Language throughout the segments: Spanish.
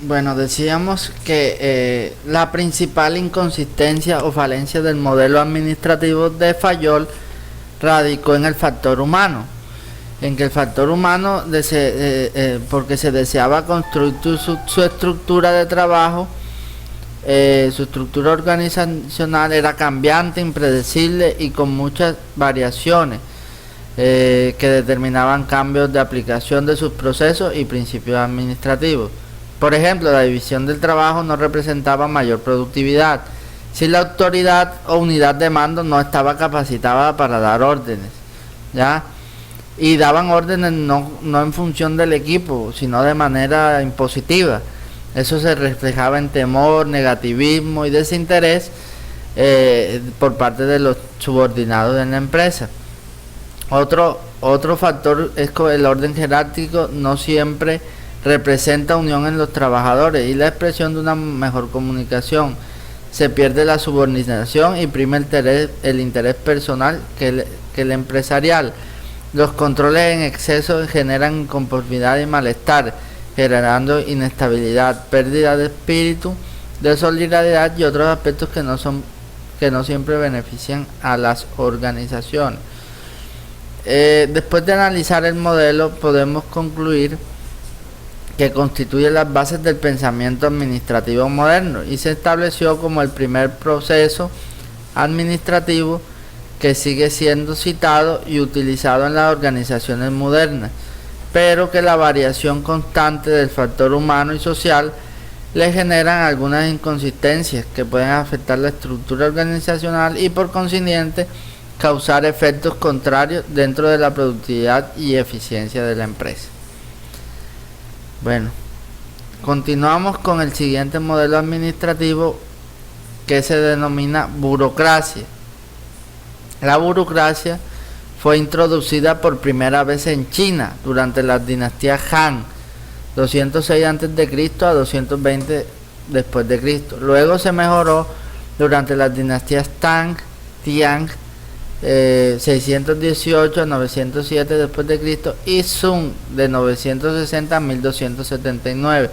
Bueno, decíamos que la principal inconsistencia o falencia del modelo administrativo de Fayol radicó en el factor humano, en que el factor humano, porque se deseaba construir su estructura de trabajo, su estructura organizacional era cambiante, impredecible y con muchas variaciones que determinaban cambios de aplicación de sus procesos y principios administrativos. Por ejemplo, la división del trabajo no representaba mayor productividad si la autoridad o unidad de mando no estaba capacitada para dar órdenes, ¿ya? Y daban órdenes no en función del equipo, sino de manera impositiva. Eso se reflejaba en temor, negativismo y desinterés por parte de los subordinados en la empresa. Otro factor es que el orden jerárquico no siempre representa unión en los trabajadores y la expresión de una mejor comunicación. Se pierde la subordinación y prima el interés personal que el empresarial. Los controles en exceso generan inconformidad y malestar, generando inestabilidad, pérdida de espíritu, de solidaridad y otros aspectos que no siempre benefician a las organizaciones. Después de analizar el modelo, podemos concluir que constituye las bases del pensamiento administrativo moderno y se estableció como el primer proceso administrativo que sigue siendo citado y utilizado en las organizaciones modernas, pero que la variación constante del factor humano y social le generan algunas inconsistencias que pueden afectar la estructura organizacional y por consiguiente causar efectos contrarios dentro de la productividad y eficiencia de la empresa. Bueno, continuamos con el siguiente modelo administrativo que se denomina burocracia. La burocracia fue introducida por primera vez en China durante la dinastía Han, 206 a.C. a 220 después de Cristo. Luego se mejoró durante las dinastías Tang, Tiang, 618 a 907 después de Cristo y Sung de 960 a 1279,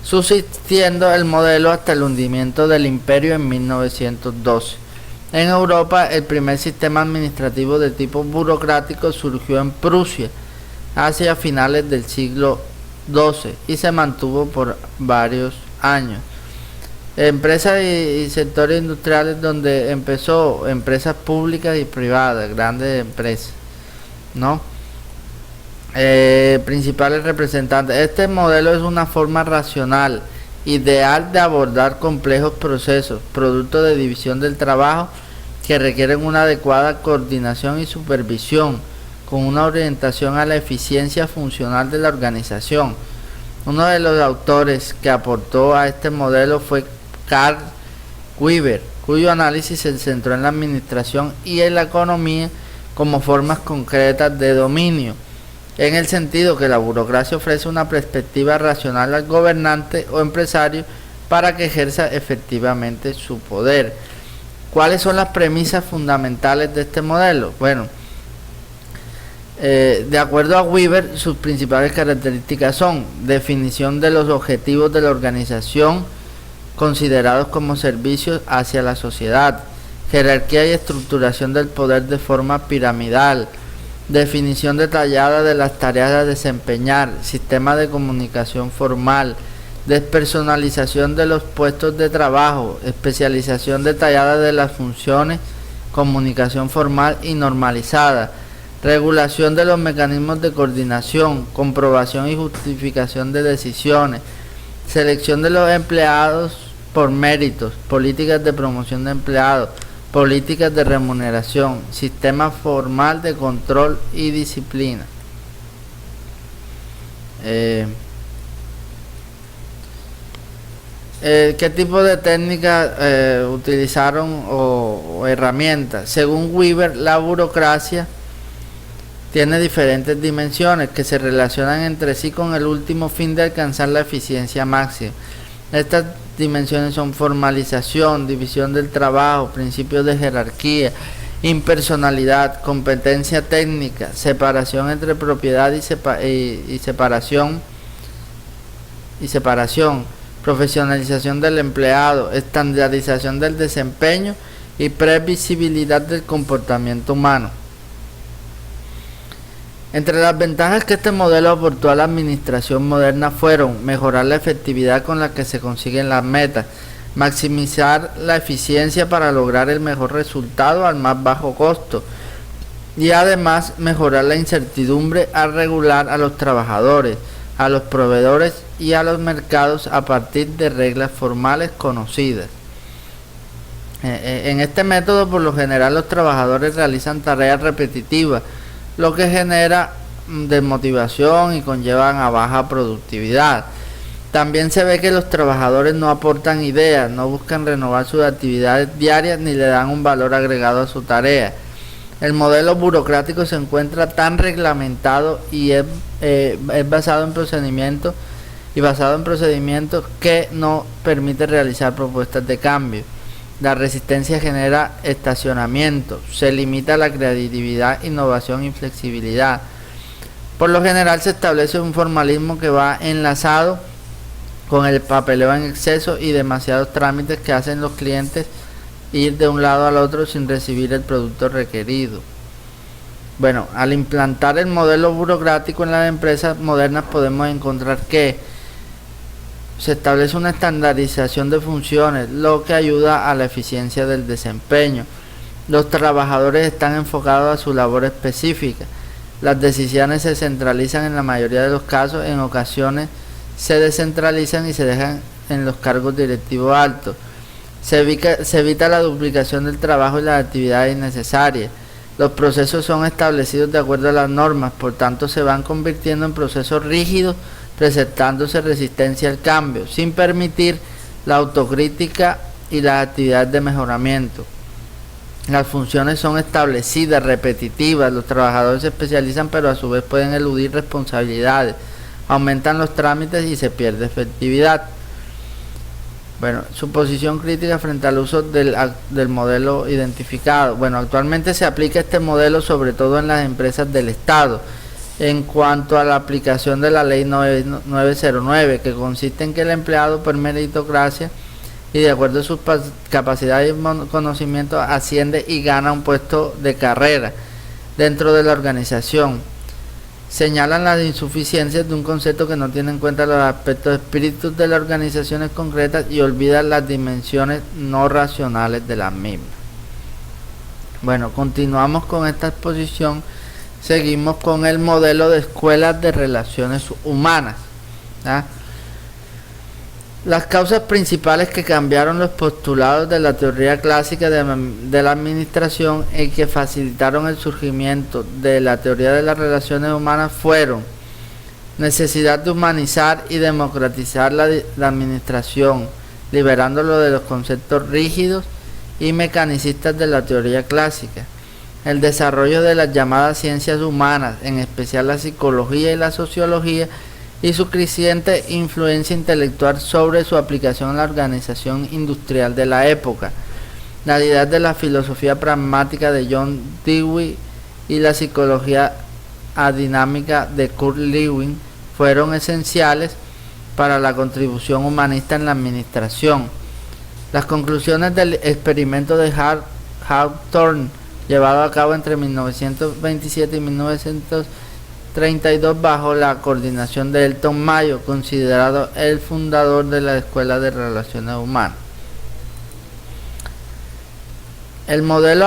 subsistiendo el modelo hasta el hundimiento del imperio en 1912. En Europa, el primer sistema administrativo de tipo burocrático surgió en Prusia hacia finales del siglo XII y se mantuvo por varios años. Empresas y sectores industriales donde empezó, empresas públicas y privadas, grandes empresas, ¿no? Principales representantes. Este modelo es una forma racional, ideal de abordar complejos procesos, producto de división del trabajo que requieren una adecuada coordinación y supervisión, con una orientación a la eficiencia funcional de la organización. Uno de los autores que aportó a este modelo fue Carl Weber, cuyo análisis se centró en la administración y en la economía como formas concretas de dominio, en el sentido que la burocracia ofrece una perspectiva racional al gobernante o empresario para que ejerza efectivamente su poder. ¿Cuáles son las premisas fundamentales de este modelo? Bueno, de acuerdo a Weber, sus principales características son definición de los objetivos de la organización considerados como servicios hacia la sociedad, jerarquía y estructuración del poder de forma piramidal, definición detallada de las tareas a desempeñar, sistema de comunicación formal, despersonalización de los puestos de trabajo, especialización detallada de las funciones, comunicación formal y normalizada, regulación de los mecanismos de coordinación, comprobación y justificación de decisiones, selección de los empleados por méritos, políticas de promoción de empleados, políticas de remuneración, sistema formal de control y disciplina. ¿Qué tipo de técnicas utilizaron o herramientas? Según Weber, la burocracia tiene diferentes dimensiones que se relacionan entre sí con el último fin de alcanzar la eficiencia máxima. Estas dimensiones son formalización, división del trabajo, principios de jerarquía, impersonalidad, competencia técnica, separación entre propiedad y separación y separación, profesionalización del empleado, estandarización del desempeño y previsibilidad del comportamiento humano. Entre las ventajas que este modelo aportó a la administración moderna fueron mejorar la efectividad con la que se consiguen las metas, maximizar la eficiencia para lograr el mejor resultado al más bajo costo y además mejorar la incertidumbre al regular a los trabajadores, a los proveedores y a los mercados a partir de reglas formales conocidas. En este método, por lo general, los trabajadores realizan tareas repetitivas, lo que genera desmotivación y conllevan a baja productividad. También se ve que los trabajadores no aportan ideas, no buscan renovar sus actividades diarias ni le dan un valor agregado a su tarea. El modelo burocrático se encuentra tan reglamentado y es basado en procedimientos que no permite realizar propuestas de cambio. La resistencia genera estacionamiento, se limita la creatividad, innovación y flexibilidad. Por lo general se establece un formalismo que va enlazado con el papeleo en exceso y demasiados trámites que hacen los clientes ir de un lado al otro sin recibir el producto requerido. Bueno, al implantar el modelo burocrático en las empresas modernas podemos encontrar que se establece una estandarización de funciones, lo que ayuda a la eficiencia del desempeño. Los trabajadores están enfocados a su labor específica. Las decisiones se centralizan en la mayoría de los casos, en ocasiones se descentralizan y se dejan en los cargos directivos altos. Se evita la duplicación del trabajo y las actividades innecesarias. Los procesos son establecidos de acuerdo a las normas, por tanto se van convirtiendo en procesos rígidos, presentándose resistencia al cambio, sin permitir la autocrítica y las actividades de mejoramiento. Las funciones son establecidas, repetitivas, los trabajadores se especializan pero a su vez pueden eludir responsabilidades, aumentan los trámites y se pierde efectividad. Bueno, su posición crítica frente al uso del modelo identificado. Bueno, actualmente se aplica este modelo sobre todo en las empresas del Estado, en cuanto a la aplicación de la ley 909, que consiste en que el empleado por meritocracia y de acuerdo a sus capacidades y conocimientos asciende y gana un puesto de carrera dentro de la organización. Señalan las insuficiencias de un concepto que no tiene en cuenta los aspectos espíritus de las organizaciones concretas y olvida las dimensiones no racionales de las mismas. Bueno, continuamos con esta exposición. Seguimos con el modelo de escuelas de relaciones humanas. Las causas principales que cambiaron los postulados de la teoría clásica de la administración y que facilitaron el surgimiento de la teoría de las relaciones humanas fueron necesidad de humanizar y democratizar la administración, liberándolo de los conceptos rígidos y mecanicistas de la teoría clásica. El desarrollo de las llamadas ciencias humanas, en especial la psicología y la sociología, y su creciente influencia intelectual sobre su aplicación en la organización industrial de la época. La idea de la filosofía pragmática de John Dewey y la psicología adinámica de Kurt Lewin fueron esenciales para la contribución humanista en la administración. Las conclusiones del experimento de Hawthorne, llevado a cabo entre 1927 y 1932 bajo la coordinación de Elton Mayo, considerado el fundador de la Escuela de Relaciones Humanas. En los modelos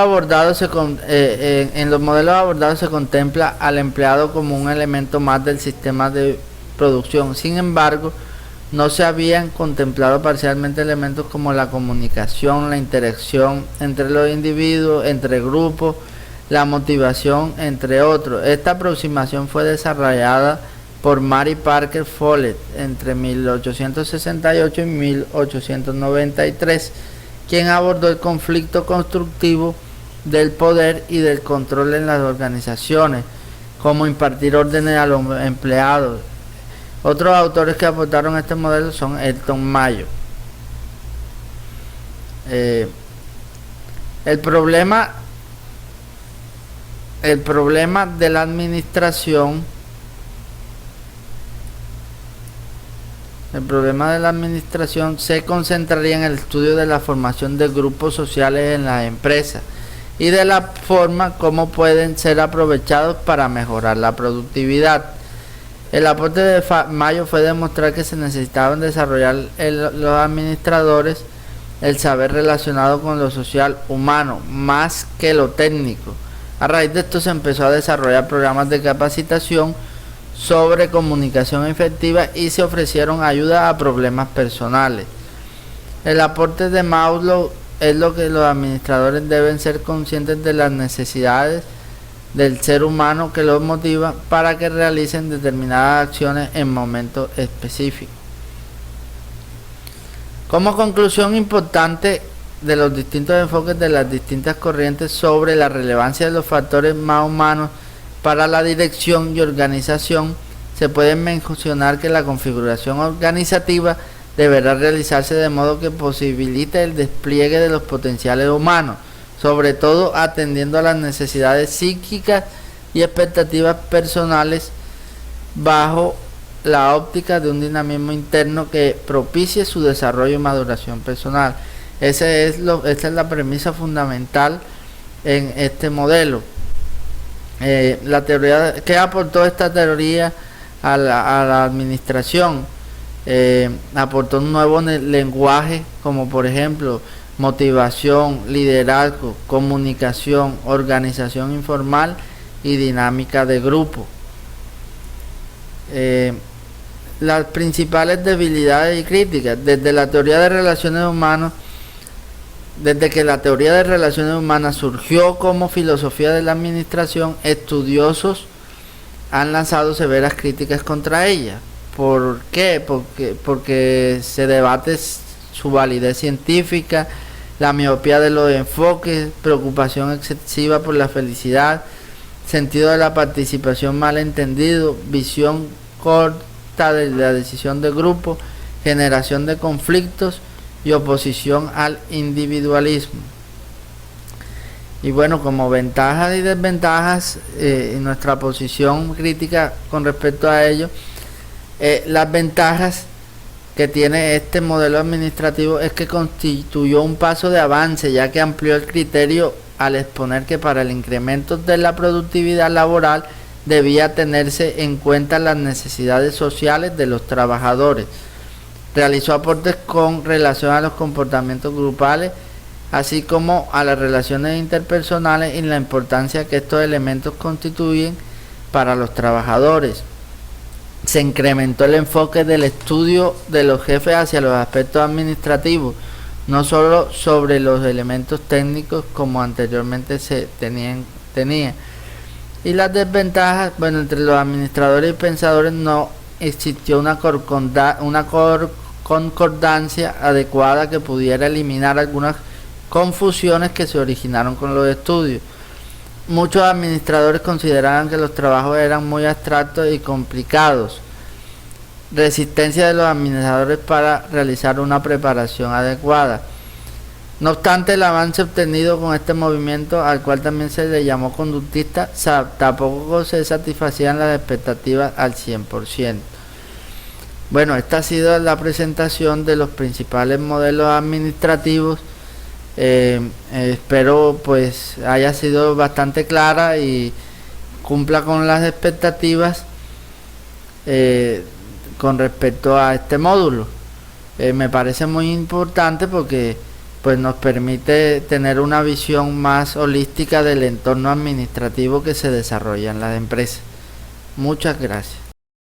abordados se contempla al empleado como un elemento más del sistema de producción. Sin embargo, no se habían contemplado parcialmente elementos como la comunicación, la interacción entre los individuos, entre grupos, la motivación, entre otros. Esta aproximación fue desarrollada por Mary Parker Follett entre 1868 y 1893, quien abordó el conflicto constructivo del poder y del control en las organizaciones, como impartir órdenes a los empleados. Otros autores que aportaron este modelo son Elton Mayo. El problema de la administración El problema de la administración se concentraría en el estudio de la formación de grupos sociales en las empresas y de la forma como pueden ser aprovechados para mejorar la productividad. El aporte de Mayo fue demostrar que se necesitaban desarrollar los administradores el saber relacionado con lo social humano más que lo técnico. A raíz de esto se empezó a desarrollar programas de capacitación sobre comunicación efectiva y se ofrecieron ayuda a problemas personales. El aporte de Maslow es lo que los administradores deben ser conscientes de las necesidades del ser humano que los motiva para que realicen determinadas acciones en momentos específicos. Como conclusión importante de los distintos enfoques de las distintas corrientes sobre la relevancia de los factores más humanos para la dirección y organización, se puede mencionar que la configuración organizativa deberá realizarse de modo que posibilite el despliegue de los potenciales humanos, sobre todo atendiendo a las necesidades psíquicas y expectativas personales bajo la óptica de un dinamismo interno que propicie su desarrollo y maduración personal. Esa es la premisa fundamental en este modelo. La teoría, ¿qué aportó esta teoría a la administración? Aportó un nuevo lenguaje, como por ejemplo motivación, liderazgo, comunicación, organización informal y dinámica de grupo. Las principales debilidades y críticas desde la teoría de relaciones humanas. Desde que la teoría de relaciones humanas surgió como filosofía de la administración, estudiosos han lanzado severas críticas contra ella. ¿Por qué? Porque se debate su validez científica, la miopía de los enfoques, preocupación excesiva por la felicidad, sentido de la participación mal entendido, visión corta de la decisión de grupo, generación de conflictos y oposición al individualismo. Y bueno, como ventajas y desventajas, en nuestra posición crítica con respecto a ello, las ventajas que tiene este modelo administrativo es que constituyó un paso de avance, ya que amplió el criterio al exponer que para el incremento de la productividad laboral debía tenerse en cuenta las necesidades sociales de los trabajadores. Realizó aportes con relación a los comportamientos grupales, así como a las relaciones interpersonales y la importancia que estos elementos constituyen para los trabajadores. Se incrementó el enfoque del estudio de los jefes hacia los aspectos administrativos, no solo sobre los elementos técnicos como anteriormente se tenía. Y las desventajas, bueno, entre los administradores y pensadores no existió una concordancia adecuada que pudiera eliminar algunas confusiones que se originaron con los estudios. Muchos administradores consideraban que los trabajos eran muy abstractos y complicados. Resistencia de los administradores para realizar una preparación adecuada. No obstante, el avance obtenido con este movimiento, al cual también se le llamó conductista, tampoco se satisfacían las expectativas al 100%. Bueno, esta ha sido la presentación de los principales modelos administrativos. Espero pues haya sido bastante clara y cumpla con las expectativas con respecto a este módulo. Me parece muy importante porque pues nos permite tener una visión más holística del entorno administrativo que se desarrolla en las empresas. Muchas gracias.